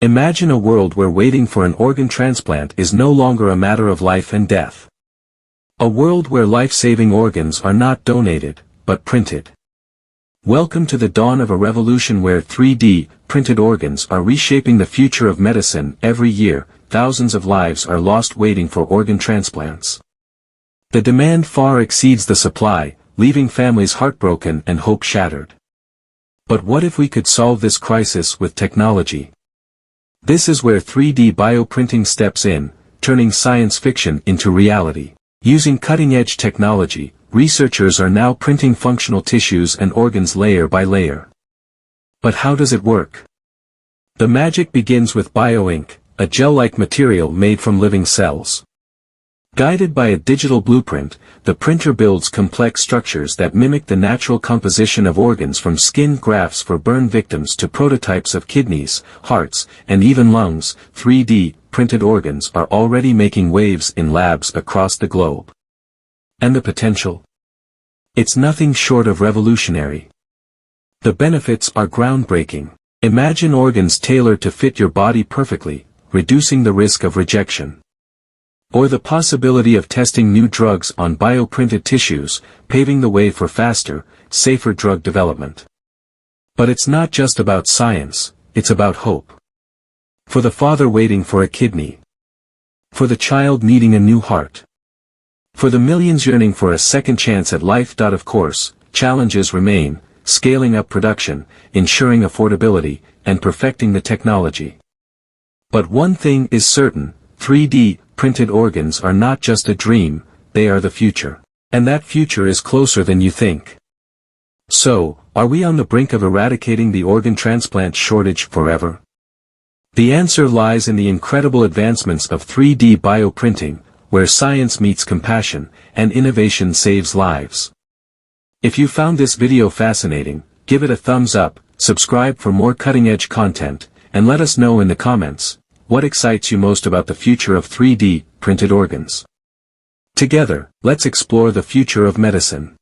Imagine a world where waiting for an organ transplant is no longer a matter of life and death. A world where life-saving organs are not donated, but printed. Welcome to the dawn of a revolution where 3D printed organs are reshaping the future of medicine. Every year, thousands of lives are lost waiting for organ transplants. The demand far exceeds the supply, leaving families heartbroken and hope shattered. But what if we could solve this crisis with technology? This is where 3D bioprinting steps in, turning science fiction into reality. Using cutting-edge technology, researchers are now printing functional tissues and organs layer by layer. But how does it work? The magic begins with bioink, a gel-like material made from living cells. Guided by a digital blueprint, the printer builds complex structures that mimic the natural composition of organs, from skin grafts for burn victims to prototypes of kidneys, hearts, and even lungs. 3D printed organs are already making waves in labs across the globe. And the potential? It's nothing short of revolutionary. The benefits are groundbreaking. Imagine organs tailored to fit your body perfectly, reducing the risk of rejection. Or the possibility of testing new drugs on bioprinted tissues, paving the way for faster, safer drug development. But it's not just about science, it's about hope. For the father waiting for a kidney. For the child needing a new heart. For the millions yearning for a second chance at life. Of course, challenges remain: scaling up production, ensuring affordability, and perfecting the technology. But one thing is certain: 3D printed organs are not just a dream, they are the future. And that future is closer than you think. So, are we on the brink of eradicating the organ transplant shortage forever? The answer lies in the incredible advancements of 3D bioprinting, where science meets compassion, and innovation saves lives. If you found this video fascinating, give it a thumbs up, subscribe for more cutting-edge content, and let us know in the comments, what excites you most about the future of 3D printed organs? Together, let's explore the future of medicine.